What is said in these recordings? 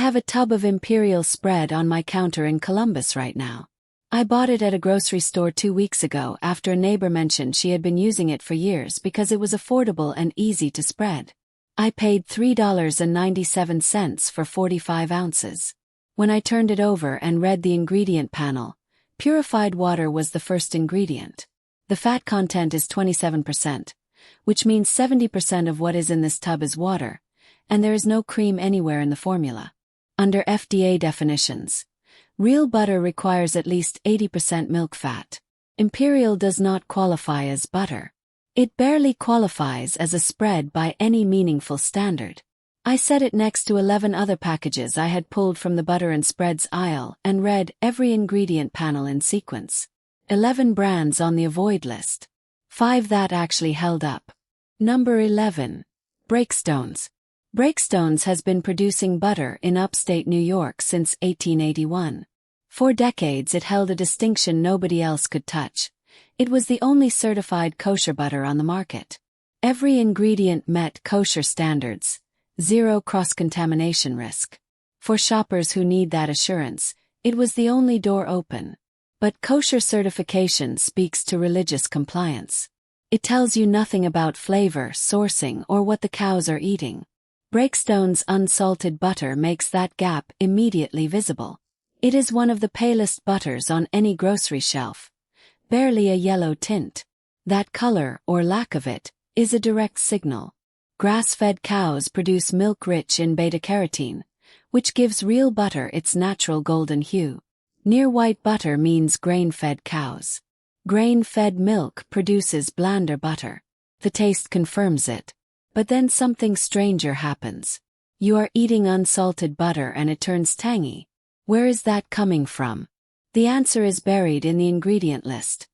have a tub of Imperial spread on my counter in Columbus right now. I bought it at a grocery store 2 weeks ago after a neighbor mentioned she had been using it for years because it was affordable and easy to spread. I paid $3.97 for 45 ounces. When I turned it over and read the ingredient panel, purified water was the first ingredient. The fat content is 27%, which means 70% of what is in this tub is water, and there is no cream anywhere in the formula. Under FDA definitions, real butter requires at least 80% milk fat. Imperial does not qualify as butter. It barely qualifies as a spread by any meaningful standard. I set it next to 11 other packages I had pulled from the butter and spreads aisle and read every ingredient panel in sequence. 11 brands on the avoid list. 5 that actually held up. Number 11. Breakstones. Breakstones has been producing butter in upstate New York since 1881. For decades it held a distinction nobody else could touch. It was the only certified kosher butter on the market. Every ingredient met kosher standards. Zero cross-contamination risk. For shoppers who need that assurance, it was the only door open. But kosher certification speaks to religious compliance. It tells you nothing about flavor, sourcing, or what the cows are eating. Breakstone's unsalted butter makes that gap immediately visible. It is one of the palest butters on any grocery shelf. Barely a yellow tint. That color, or lack of it, is a direct signal. Grass-fed cows produce milk rich in beta-carotene, which gives real butter its natural golden hue. Near white butter means grain-fed cows. Grain-fed milk produces blander butter. The taste confirms it. But then something stranger happens. You are eating unsalted butter and it turns tangy. Where is that coming from? The answer is buried in the ingredient list.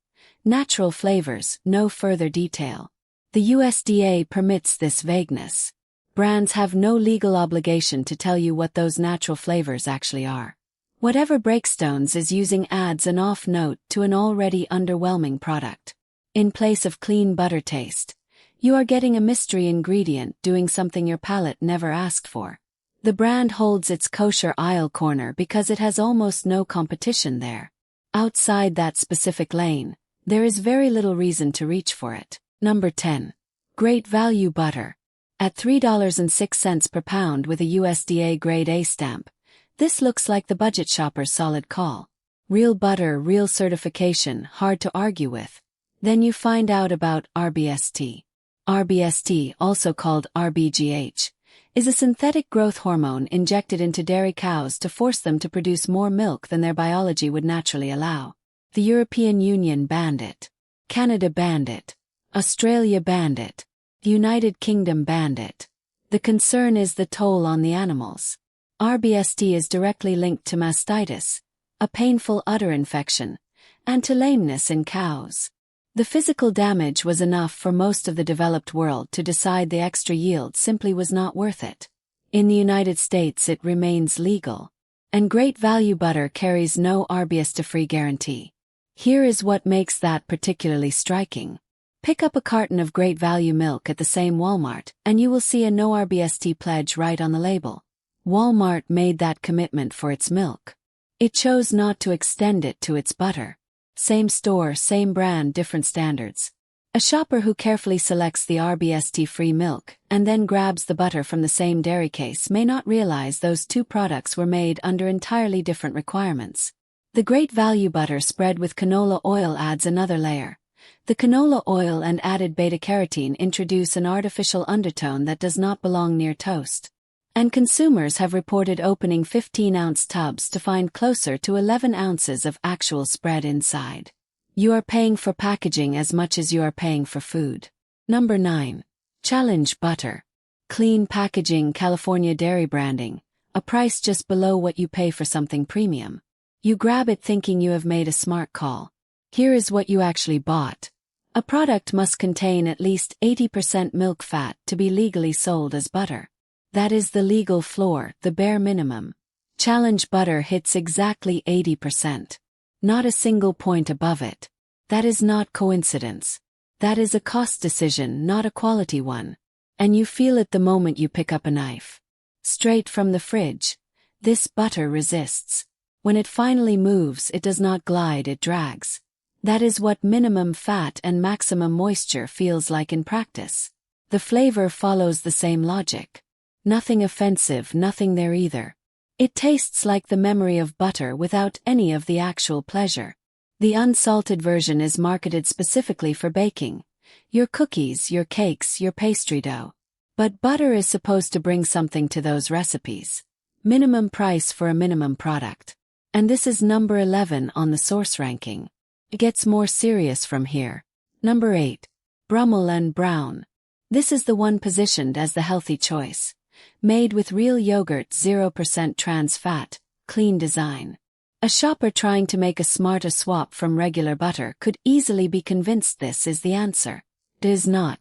Natural flavors, no further detail. The USDA permits this vagueness. Brands have no legal obligation to tell you what those natural flavors actually are. Whatever Breakstones is using adds an off note to an already underwhelming product. In place of clean butter taste, you are getting a mystery ingredient doing something your palate never asked for. The brand holds its kosher aisle corner because it has almost no competition there. Outside that specific lane, there is very little reason to reach for it. Number 10. Great Value Butter. At $3.06 per pound with a USDA Grade A stamp, this looks like the budget shopper's solid call. Real butter, real certification, hard to argue with. Then you find out about RBST. RBST, also called RBGH, is a synthetic growth hormone injected into dairy cows to force them to produce more milk than their biology would naturally allow. The European Union banned it. Canada banned it. Australia banned it. The United Kingdom banned it. The concern is the toll on the animals. RBST is directly linked to mastitis, a painful udder infection, and to lameness in cows. The physical damage was enough for most of the developed world to decide the extra yield simply was not worth it. In the United States it remains legal. And Great Value Butter carries no RBST-free guarantee. Here is what makes that particularly striking. Pick up a carton of Great Value milk at the same Walmart, and you will see a no RBST pledge right on the label. Walmart made that commitment for its milk. It chose not to extend it to its butter. Same store, same brand, different standards. A shopper who carefully selects the RBST-free milk and then grabs the butter from the same dairy case may not realize those two products were made under entirely different requirements. The Great Value Butter spread with canola oil adds another layer. The canola oil and added beta-carotene introduce an artificial undertone that does not belong near toast. And consumers have reported opening 15-ounce tubs to find closer to 11 ounces of actual spread inside. You are paying for packaging as much as you are paying for food. Number 9. Challenge Butter. Clean packaging, California dairy branding, a price just below what you pay for something premium. You grab it thinking you have made a smart call. Here is what you actually bought. A product must contain at least 80% milk fat to be legally sold as butter. That is the legal floor, the bare minimum. Challenge Butter hits exactly 80%. Not a single point above it. That is not coincidence. That is a cost decision, not a quality one. And you feel it the moment you pick up a knife. Straight from the fridge. This butter resists. When it finally moves, it does not glide, it drags. That is what minimum fat and maximum moisture feels like in practice. The flavor follows the same logic. Nothing offensive, nothing there either. It tastes like the memory of butter without any of the actual pleasure. The unsalted version is marketed specifically for baking. Your cookies, your cakes, your pastry dough. But butter is supposed to bring something to those recipes. Minimum price for a minimum product. And this is number 11 on the source ranking. It gets more serious from here. Number 8. Brummel and Brown. This is the one positioned as the healthy choice. Made with real yogurt, 0% trans fat, clean design. A shopper trying to make a smarter swap from regular butter could easily be convinced this is the answer. It is not.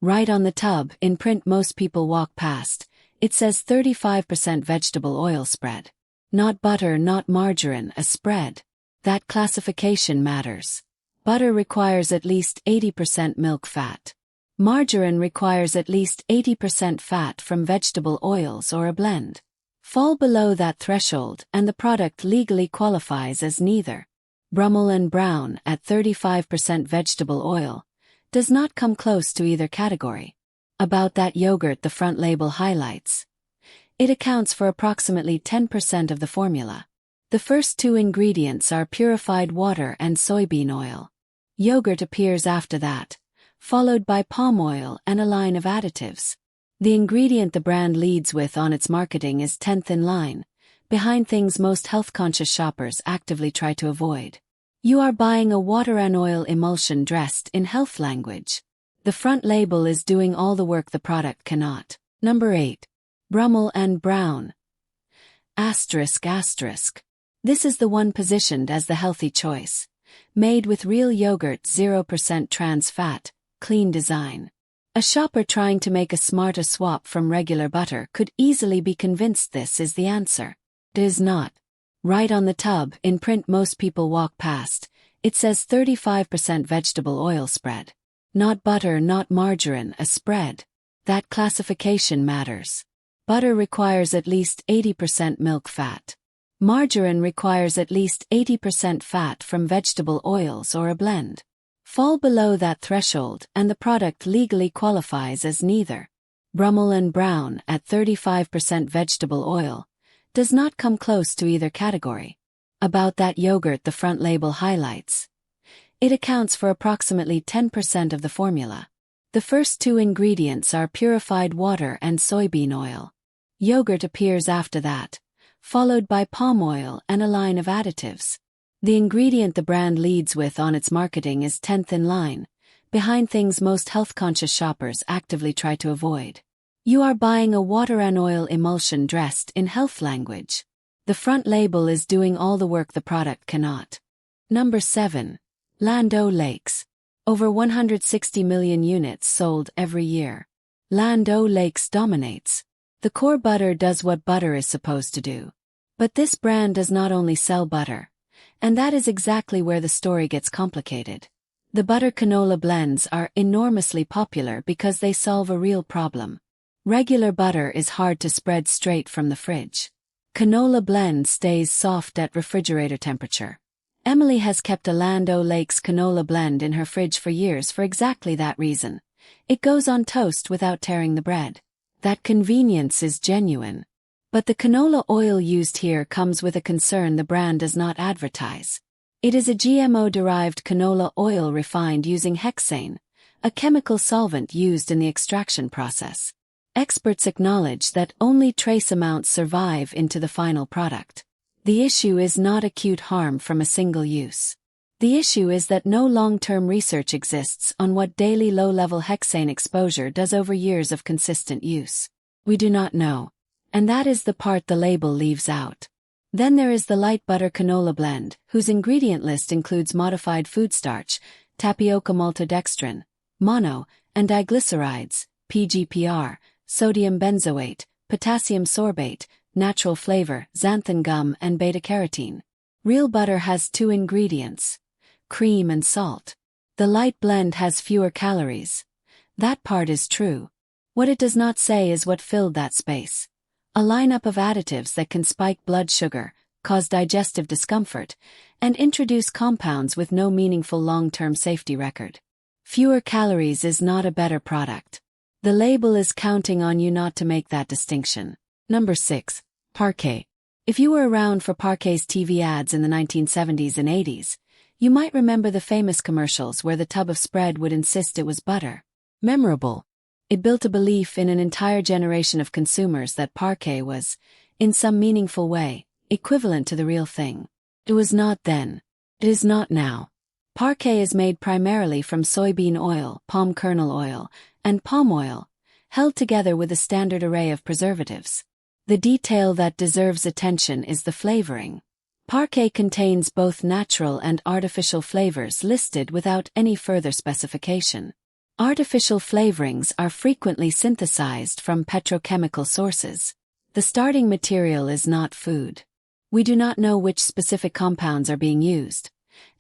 Right on the tub, in print most people walk past, it says 35% vegetable oil spread. Not butter, not margarine, a spread. That classification matters. Butter requires at least 80% milk fat. Margarine requires at least 80% fat from vegetable oils or a blend. Fall below that threshold and the product legally qualifies as neither. Brummel and Brown, at 35% vegetable oil, does not come close to either category. About that yogurt, the front label highlights. It accounts for approximately 10% of the formula. The first two ingredients are purified water and soybean oil. Yogurt appears after that, followed by palm oil and a line of additives. The ingredient the brand leads with on its marketing is 10th in line, behind things most health-conscious shoppers actively try to avoid. You are buying a water and oil emulsion dressed in health language. The front label is doing all the work the product cannot. Number 8. Brummel and Brown. Asterisk. This is the one positioned as the healthy choice. Made with real yogurt, 0% trans fat, clean design. A shopper trying to make a smarter swap from regular butter could easily be convinced this is the answer. It is not. Right on the tub, in print most people walk past, it says 35% vegetable oil spread. Not butter, not margarine, a spread. That classification matters. Butter requires at least 80% milk fat. Margarine requires at least 80% fat from vegetable oils or a blend. Fall below that threshold and the product legally qualifies as neither. Brummel and Brown, at 35% vegetable oil, does not come close to either category. About that yogurt, the front label highlights. It accounts for approximately 10% of the formula. The first two ingredients are purified water and soybean oil. Yogurt appears after that, followed by palm oil and a line of additives. The ingredient the brand leads with on its marketing is 10th in line, behind things most health-conscious shoppers actively try to avoid. You are buying a water and oil emulsion dressed in health language. The front label is doing all the work the product cannot. Number 7. Land O'Lakes. Over 160 million units sold every year. Land O'Lakes dominates. The core butter does what butter is supposed to do. But this brand does not only sell butter. And that is exactly where the story gets complicated. The butter canola blends are enormously popular because they solve a real problem. Regular butter is hard to spread straight from the fridge. Canola blend stays soft at refrigerator temperature. Emily has kept a Land O'Lakes canola blend in her fridge for years for exactly that reason. It goes on toast without tearing the bread. That convenience is genuine. But the canola oil used here comes with a concern the brand does not advertise. It is a GMO-derived canola oil refined using hexane, a chemical solvent used in the extraction process. Experts acknowledge that only trace amounts survive into the final product. The issue is not acute harm from a single use. The issue is that no long-term research exists on what daily low-level hexane exposure does over years of consistent use. We do not know. And that is the part the label leaves out. Then there is the light butter canola blend, whose ingredient list includes modified food starch, tapioca maltodextrin, mono, and diglycerides, PGPR, sodium benzoate, potassium sorbate, natural flavor, xanthan gum, and beta-carotene. Real butter has two ingredients: cream and salt. The light blend has fewer calories. That part is true. What it does not say is what filled that space. a lineup of additives that can spike blood sugar, cause digestive discomfort, and introduce compounds with no meaningful long-term safety record. Fewer calories is not a better product. The label is counting on you not to make that distinction. Number 6. Parquet. If you were around for Parquet's TV ads in the 1970s and 80s, you might remember the famous commercials where the tub of spread would insist it was butter. Memorable. It built a belief in an entire generation of consumers that Parquet was, in some meaningful way, equivalent to the real thing. It was not then. It is not now. Parquet is made primarily from soybean oil, palm kernel oil, and palm oil, held together with a standard array of preservatives. The detail that deserves attention is the flavoring. Parquet contains both natural and artificial flavors listed without any further specification. Artificial flavorings are frequently synthesized from petrochemical sources. The starting material is not food. We do not know which specific compounds are being used,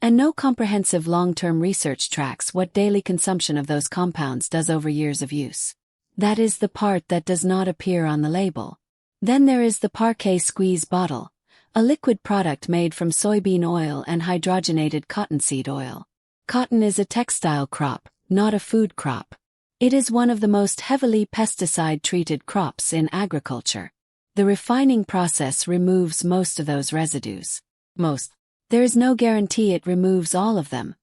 and no comprehensive long-term research tracks what daily consumption of those compounds does over years of use. That is the part that does not appear on the label. Then there is the Parquet Squeeze Bottle, a liquid product made from soybean oil and hydrogenated cottonseed oil. Cotton is a textile crop, not a food crop. It is one of the most heavily pesticide-treated crops in agriculture. The refining process removes most of those residues. There is no guarantee it removes all of them,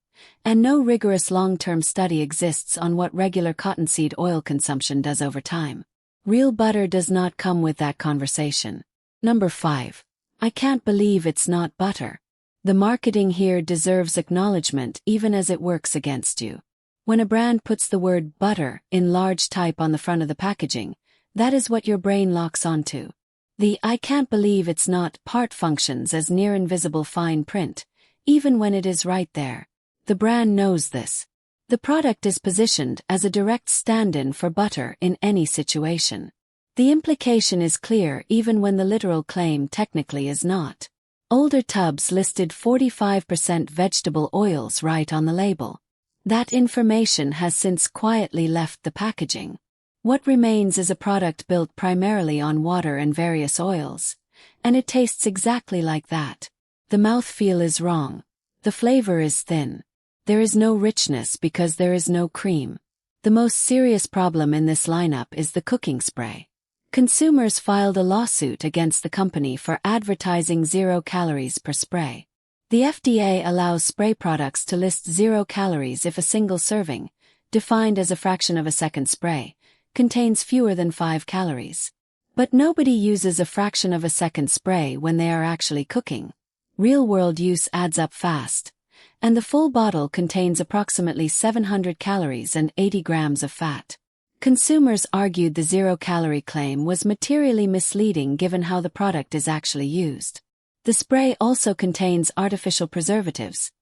and no rigorous long-term study exists on what regular cottonseed oil consumption does over time. Real butter does not come with that conversation. Number 5. I can't believe it's not butter. The marketing here deserves acknowledgement even as it works against you. When a brand puts the word butter in large type on the front of the packaging, that is what your brain locks onto. The I can't believe it's not part functions as near invisible fine print, even when it is right there. The brand knows this. The product is positioned as a direct stand-in for butter in any situation. The implication is clear even when the literal claim technically is not. Older tubs listed 45% vegetable oils right on the label. That information has since quietly left the packaging. What remains is a product built primarily on water and various oils, and it tastes exactly like that. The mouthfeel is wrong. The flavor is thin. There is no richness because there is no cream. The most serious problem in this lineup is the cooking spray. Consumers filed a lawsuit against the company for advertising 0 calories per spray. The FDA allows spray products to list 0 calories if a single serving, defined as a fraction of a second spray, contains fewer than 5 calories. But nobody uses a fraction of a second spray when they are actually cooking. Real-world use adds up fast, and the full bottle contains approximately 700 calories and 80 grams of fat. Consumers argued the 0-calorie claim was materially misleading given how the product is actually used. The spray also contains artificial preservatives,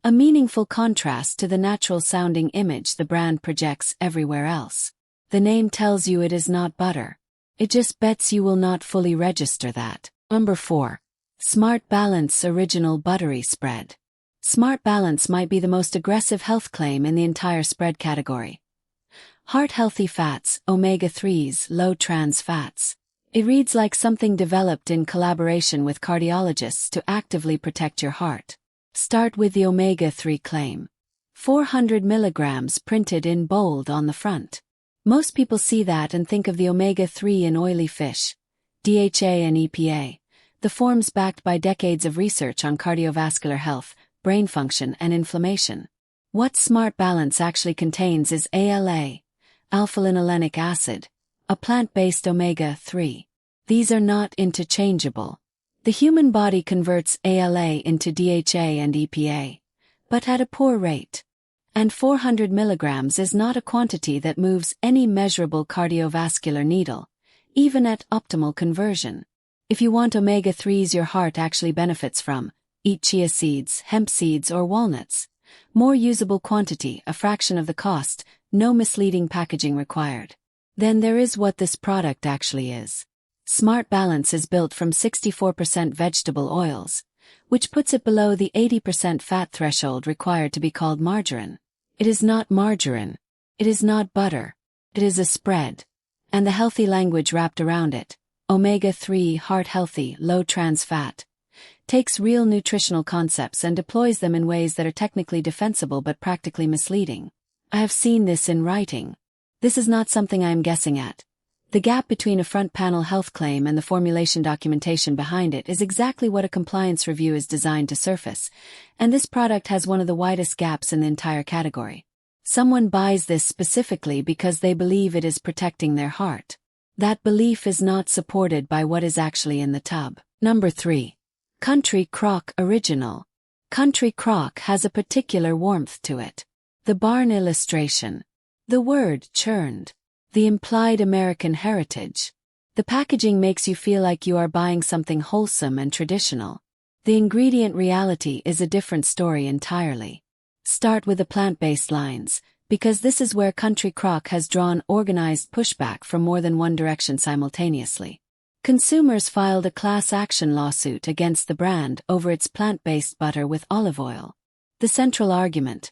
a meaningful contrast to the natural-sounding image the brand projects everywhere else. The name tells you it is not butter. It just bets you will not fully register that. Number 4. Smart Balance Original Buttery Spread. Smart Balance might be the most aggressive health claim in the entire spread category. Heart-healthy fats, omega-3s, low-trans fats. It reads like something developed in collaboration with cardiologists to actively protect your heart. Start with the omega-3 claim. 400 milligrams printed in bold on the front. Most people see that and think of the omega-3 in oily fish, DHA and EPA, the forms backed by decades of research on cardiovascular health, brain function and inflammation. What Smart Balance actually contains is ALA, alpha-linolenic acid, a plant-based omega-3. These are not interchangeable. The human body converts ALA into DHA and EPA, but at a poor rate. And 400 milligrams is not a quantity that moves any measurable cardiovascular needle, even at optimal conversion. If you want omega-3s your heart actually benefits from, eat chia seeds, hemp seeds or walnuts. More usable quantity, a fraction of the cost, no misleading packaging required. Then there is what this product actually is. Smart Balance is built from 64% vegetable oils, which puts it below the 80% fat threshold required to be called margarine. It is not margarine. It is not butter. It is a spread. And the healthy language wrapped around it, omega-3, heart-healthy, low-trans fat, takes real nutritional concepts and deploys them in ways that are technically defensible but practically misleading. I have seen this in writing. This is not something I am guessing at. The gap between a front panel health claim and the formulation documentation behind it is exactly what a compliance review is designed to surface, and this product has one of the widest gaps in the entire category. Someone buys this specifically because they believe it is protecting their heart. That belief is not supported by what is actually in the tub. Number 3. Country Crock Original. Country Crock has a particular warmth to it. The barn illustration. The word churned. The implied American heritage. The packaging makes you feel like you are buying something wholesome and traditional. The ingredient reality is a different story entirely. Start with the plant-based lines, because this is where Country Crock has drawn organized pushback from more than one direction simultaneously. Consumers filed a class action lawsuit against the brand over its plant-based butter with olive oil. The central argument: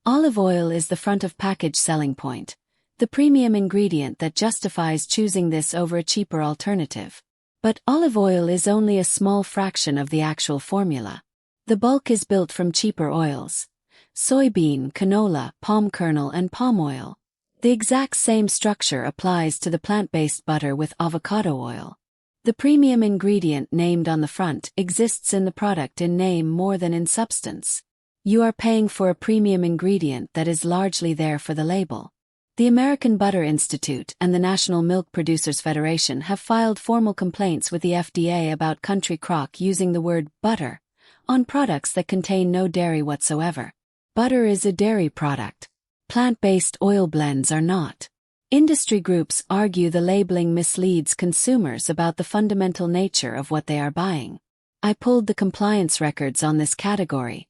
olive oil is the front-of-package selling point, the premium ingredient that justifies choosing this over a cheaper alternative. But olive oil is only a small fraction of the actual formula. The bulk is built from cheaper oils: soybean, canola, palm kernel, and palm oil. The exact same structure applies to the plant-based butter with avocado oil. The premium ingredient named on the front exists in the product in name more than in substance. You are paying for a premium ingredient that is largely there for the label. The American Butter Institute and the National Milk Producers Federation have filed formal complaints with the FDA about Country Crock using the word butter on products that contain no dairy whatsoever. Butter is a dairy product. Plant-based oil blends are not. Industry groups argue the labeling misleads consumers about the fundamental nature of what they are buying. I pulled the compliance records on this category,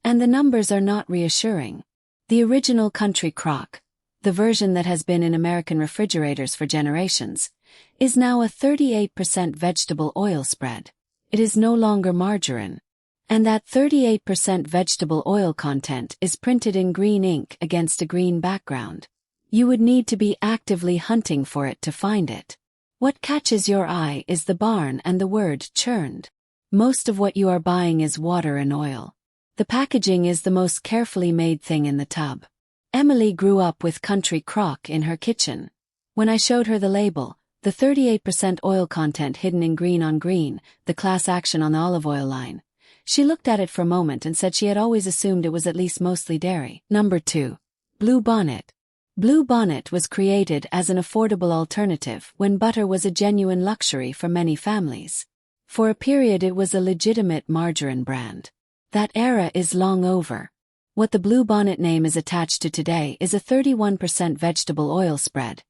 and the numbers are not reassuring. The original Country Crock, the version that has been in American refrigerators for generations, is now a 38% vegetable oil spread. It is no longer margarine. And that 38% vegetable oil content is printed in green ink against a green background. You would need to be actively hunting for it to find it. What catches your eye is the barn and the word churned. Most of what you are buying is water and oil. The packaging is the most carefully made thing in the tub. Emily grew up with Country Crock in her kitchen. When I showed her the label, the 38% oil content hidden in green on green, the class action on the olive oil line, she looked at it for a moment and said she had always assumed it was at least mostly dairy. Number 2. Blue Bonnet. Blue Bonnet was created as an affordable alternative when butter was a genuine luxury for many families. For a period it was a legitimate margarine brand. That era is long over. What the Blue Bonnet name is attached to today is a 31% vegetable oil spread.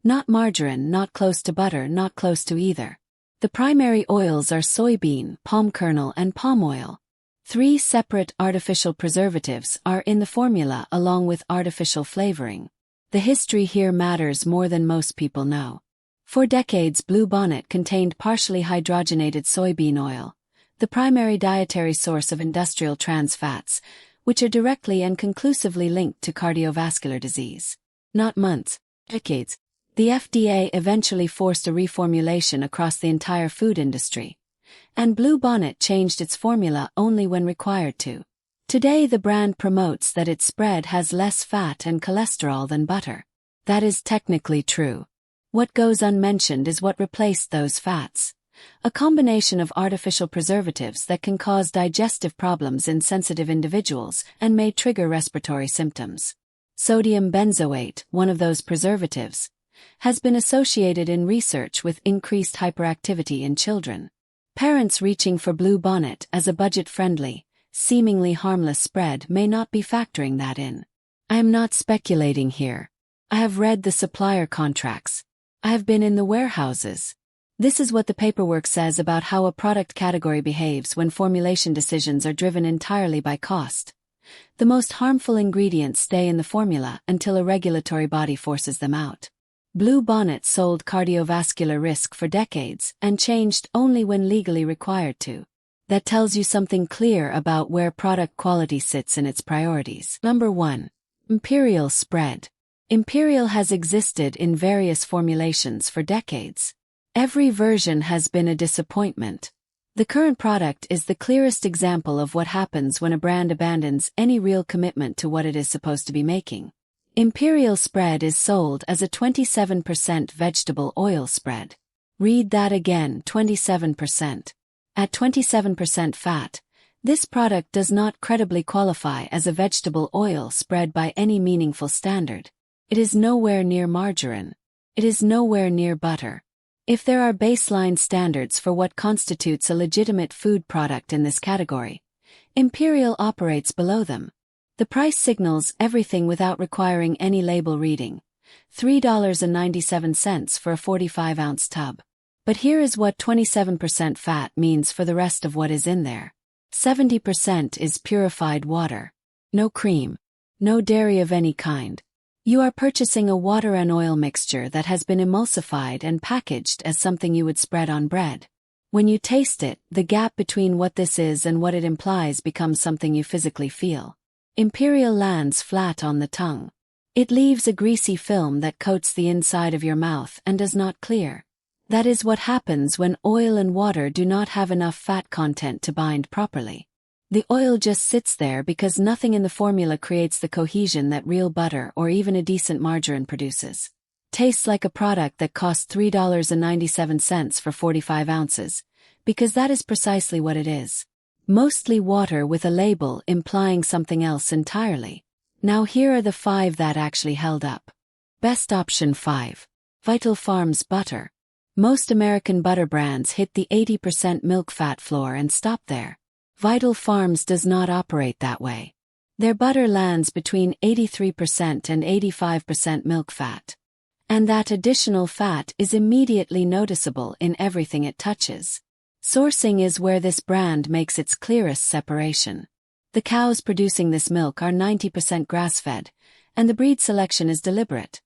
Not margarine, not close to butter, not close to either. The primary oils are soybean, palm kernel, and palm oil. 3 separate artificial preservatives are in the formula along with artificial flavoring. The history here matters more than most people know. For decades, Blue Bonnet contained partially hydrogenated soybean oil, the primary dietary source of industrial trans fats, which are directly and conclusively linked to cardiovascular disease. Not months, decades. The FDA eventually forced a reformulation across the entire food industry, and Blue Bonnet changed its formula only when required to. Today the brand promotes that its spread has less fat and cholesterol than butter. That is technically true. What goes unmentioned is what replaced those fats. A combination of artificial preservatives that can cause digestive problems in sensitive individuals and may trigger respiratory symptoms. Sodium benzoate, one of those preservatives, has been associated in research with increased hyperactivity in children. Parents reaching for Blue Bonnet as a budget-friendly, seemingly harmless spread may not be factoring that in. I am not speculating here. I have read the supplier contracts. I have been in the warehouses. This is what the paperwork says about how a product category behaves when formulation decisions are driven entirely by cost. The most harmful ingredients stay in the formula until a regulatory body forces them out. Blue Bonnet sold cardiovascular risk for decades and changed only when legally required to. That tells you something clear about where product quality sits in its priorities. Number 1. Imperial Spread. Imperial has existed in various formulations for decades. Every version has been a disappointment. The current product is the clearest example of what happens when a brand abandons any real commitment to what it is supposed to be making. Imperial Spread is sold as a 27% vegetable oil spread. Read that again, 27%. At 27% fat, this product does not credibly qualify as a vegetable oil spread by any meaningful standard. It is nowhere near margarine. It is nowhere near butter. If there are baseline standards for what constitutes a legitimate food product in this category, Imperial operates below them. The price signals everything without requiring any label reading. $3.97 for a 45-ounce tub. But here is what 27% fat means for the rest of what is in there. 70% is purified water. No cream. No dairy of any kind. You are purchasing a water and oil mixture that has been emulsified and packaged as something you would spread on bread. When you taste it, the gap between what this is and what it implies becomes something you physically feel. Imperial lands flat on the tongue. It leaves a greasy film that coats the inside of your mouth and does not clear. That is what happens when oil and water do not have enough fat content to bind properly. The oil just sits there because nothing in the formula creates the cohesion that real butter or even a decent margarine produces. Tastes like a product that costs $3.97 for 45 ounces, because that is precisely what it is. Mostly water with a label implying something else entirely. Now here are the 5 that actually held up. Best option 5. Vital Farms butter. Most American butter brands hit the 80% milk fat floor and stop there. Vital Farms does not operate that way. Their butter lands between 83% and 85% milk fat. And that additional fat is immediately noticeable in everything it touches. Sourcing is where this brand makes its clearest separation. The cows producing this milk are 90% grass-fed, and the breed selection is deliberate.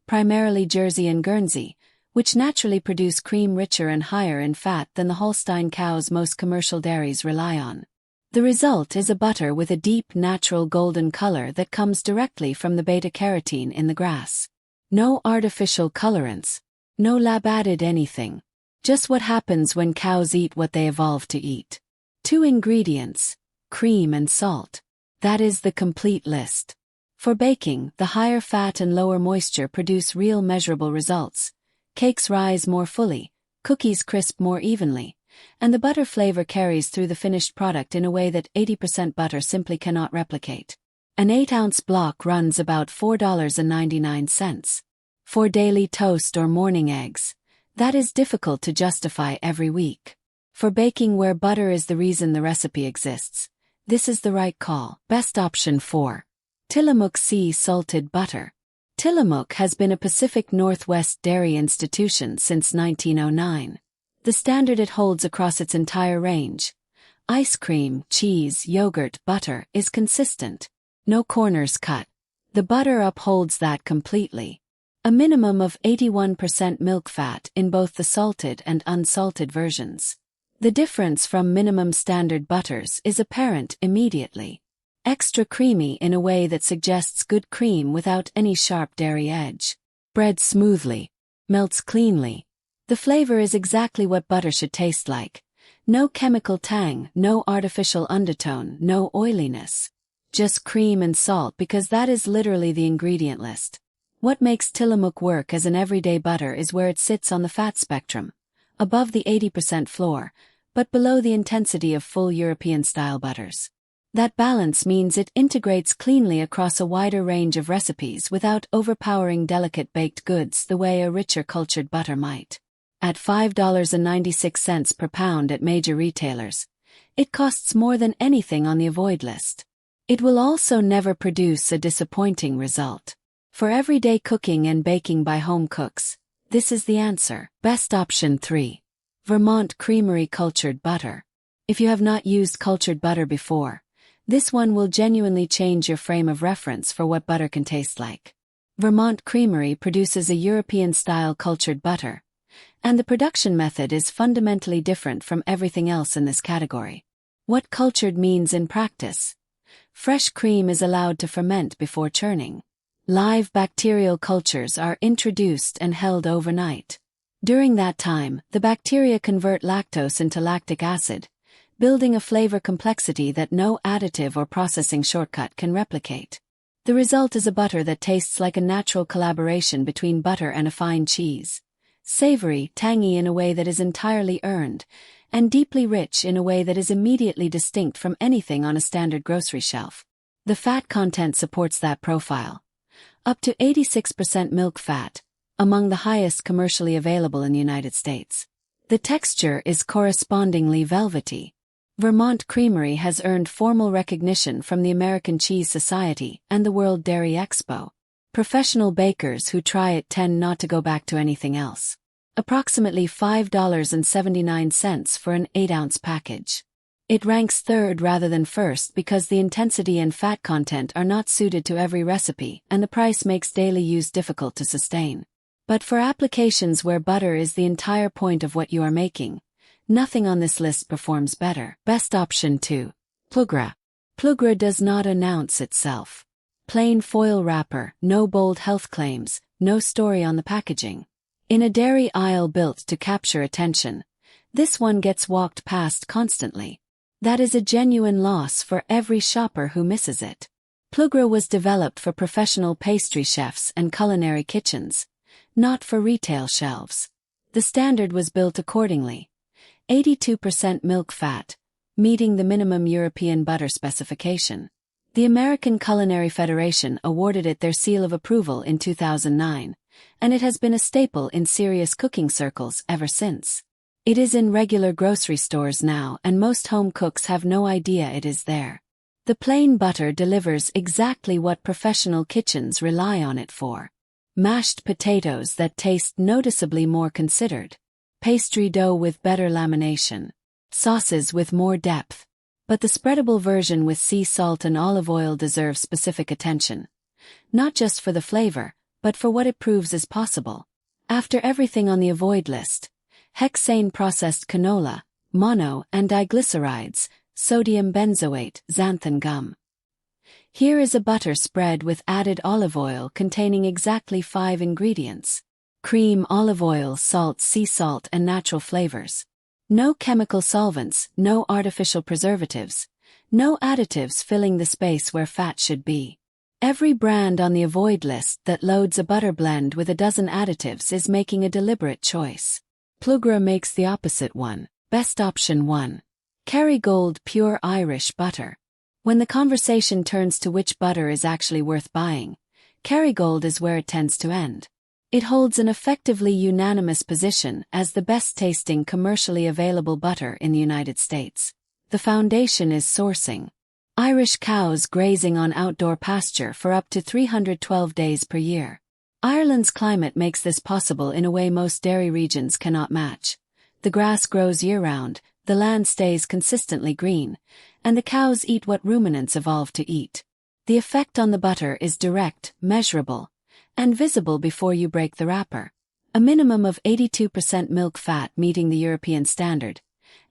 Primarily Jersey and Guernsey, which naturally produce cream richer and higher in fat than the Holstein cows most commercial dairies rely on. The result is a butter with a deep natural golden color that comes directly from the beta-carotene in the grass. No artificial colorants. No lab-added anything. Just what happens when cows eat what they evolved to eat. 2 ingredients, cream and salt. That is the complete list. For baking, the higher fat and lower moisture produce real measurable results. Cakes rise more fully, cookies crisp more evenly, and the butter flavor carries through the finished product in a way that 80% butter simply cannot replicate. An 8-ounce block runs about $4.99. For daily toast or morning eggs, that is difficult to justify every week. For baking where butter is the reason the recipe exists, this is the right call. Best option 4. Tillamook Sea Salted Butter. Tillamook has been a Pacific Northwest dairy institution since 1909. The standard it holds across its entire range, ice cream, cheese, yogurt, butter, is consistent. No corners cut. The butter upholds that completely. A minimum of 81% milk fat in both the salted and unsalted versions. The difference from minimum standard butters is apparent immediately. Extra creamy in a way that suggests good cream without any sharp dairy edge. Breads smoothly. Melts cleanly. The flavor is exactly what butter should taste like. No chemical tang, no artificial undertone, no oiliness. Just cream and salt because that is literally the ingredient list. What makes Tillamook work as an everyday butter is where it sits on the fat spectrum. Above the 80% floor, but below the intensity of full European-style butters. That balance means it integrates cleanly across a wider range of recipes without overpowering delicate baked goods the way a richer cultured butter might. At $5.96 per pound at major retailers, it costs more than anything on the avoid list. It will also never produce a disappointing result. For everyday cooking and baking by home cooks, this is the answer. Best option 3. Vermont Creamery Cultured Butter. If you have not used cultured butter before, this one will genuinely change your frame of reference for what butter can taste like. Vermont Creamery produces a European-style cultured butter, and the production method is fundamentally different from everything else in this category. What cultured means in practice? Fresh cream is allowed to ferment before churning. Live bacterial cultures are introduced and held overnight. During that time, the bacteria convert lactose into lactic acid, building a flavor complexity that no additive or processing shortcut can replicate. The result is a butter that tastes like a natural collaboration between butter and a fine cheese. Savory, tangy in a way that is entirely earned, and deeply rich in a way that is immediately distinct from anything on a standard grocery shelf. The fat content supports that profile. Up to 86% milk fat, among the highest commercially available in the United States. The texture is correspondingly velvety. Vermont Creamery has earned formal recognition from the American Cheese Society and the World Dairy Expo. Professional bakers who try it tend not to go back to anything else. Approximately $5.79 for an 8-ounce package. It ranks third rather than first because the intensity and fat content are not suited to every recipe and the price makes daily use difficult to sustain. But for applications where butter is the entire point of what you are making, nothing on this list performs better. Best option 2. Plugra. Plugra does not announce itself. Plain foil wrapper, no bold health claims, no story on the packaging. In a dairy aisle built to capture attention, this one gets walked past constantly. That is a genuine loss for every shopper who misses it. Plugra was developed for professional pastry chefs and culinary kitchens, not for retail shelves. The standard was built accordingly. 82% milk fat, meeting the minimum European butter specification. The American Culinary Federation awarded it their seal of approval in 2009, and it has been a staple in serious cooking circles ever since. It is in regular grocery stores now and most home cooks have no idea it is there. The plain butter delivers exactly what professional kitchens rely on it for. Mashed potatoes that taste noticeably more considered. Pastry dough with better lamination. Sauces with more depth. But the spreadable version with sea salt and olive oil deserves specific attention. Not just for the flavor, but for what it proves is possible. After everything on the avoid list, hexane processed canola, mono and diglycerides, sodium benzoate, xanthan gum. Here is a butter spread with added olive oil containing exactly 5 ingredients. Cream, olive oil, salt, sea salt and natural flavors. No chemical solvents, no artificial preservatives, no additives filling the space where fat should be. Every brand on the avoid list that loads a butter blend with a dozen additives is making a deliberate choice. Plugra makes the opposite one. Best option 1. Kerrygold Pure Irish Butter. When the conversation turns to which butter is actually worth buying, Kerrygold is where it tends to end. It holds an effectively unanimous position as the best-tasting commercially available butter in the United States. The foundation is sourcing. Irish cows grazing on outdoor pasture for up to 312 days per year. Ireland's climate makes this possible in a way most dairy regions cannot match. The grass grows year-round, the land stays consistently green, and the cows eat what ruminants evolved to eat. The effect on the butter is direct, measurable, and visible before you break the wrapper. A minimum of 82% milk fat meeting the European standard,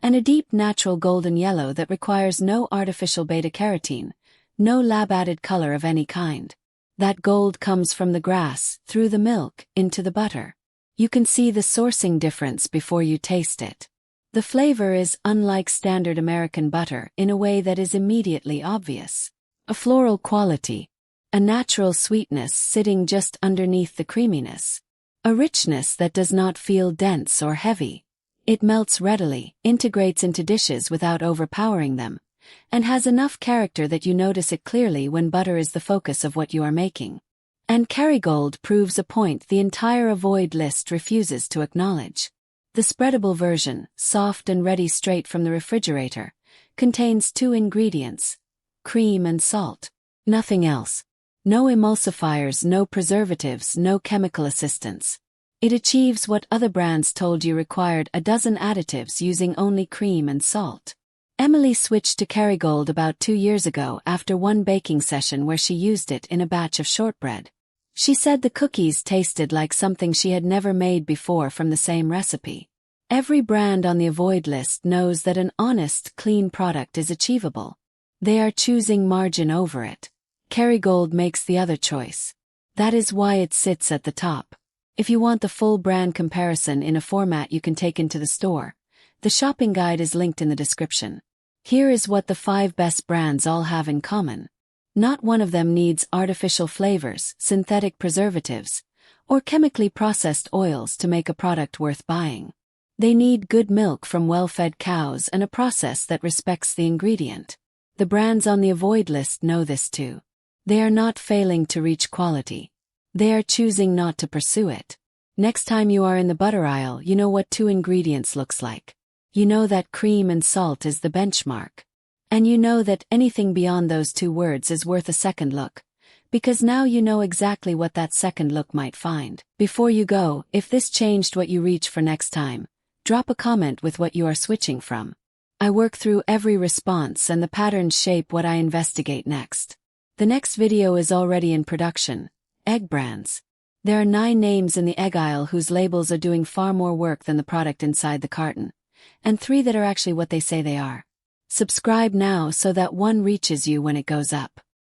and a deep natural golden yellow that requires no artificial beta-carotene, no lab-added color of any kind. That gold comes from the grass, through the milk, into the butter. You can see the sourcing difference before you taste it. The flavor is unlike standard American butter in a way that is immediately obvious. A floral quality. A natural sweetness sitting just underneath the creaminess. A richness that does not feel dense or heavy. It melts readily, integrates into dishes without overpowering them, and has enough character that you notice it clearly when butter is the focus of what you are making. And Kerrygold proves a point the entire avoid list refuses to acknowledge. The spreadable version, soft and ready straight from the refrigerator, contains 2 ingredients: cream and salt. Nothing else. No emulsifiers, no preservatives, no chemical assistance. It achieves what other brands told you required a dozen additives using only cream and salt. Emily switched to Kerrygold about 2 years ago after one baking session where she used it in a batch of shortbread. She said the cookies tasted like something she had never made before from the same recipe. Every brand on the avoid list knows that an honest, clean product is achievable. They are choosing margin over it. Kerrygold makes the other choice. That is why it sits at the top. If you want the full brand comparison in a format you can take into the store, the shopping guide is linked in the description. Here is what the 5 best brands all have in common. Not one of them needs artificial flavors, synthetic preservatives, or chemically processed oils to make a product worth buying. They need good milk from well-fed cows and a process that respects the ingredient. The brands on the avoid list know this too. They are not failing to reach quality. They are choosing not to pursue it. Next time you are in the butter aisle, you know what 2 ingredients looks like. You know that cream and salt is the benchmark. And you know that anything beyond those 2 words is worth a second look. Because now you know exactly what that second look might find. Before you go, if this changed what you reach for next time, drop a comment with what you are switching from. I work through every response and the patterns shape what I investigate next. The next video is already in production. Egg brands. There are 9 names in the egg aisle whose labels are doing far more work than the product inside the carton. And 3 that are actually what they say they are. Subscribe now so that one reaches you when it goes up.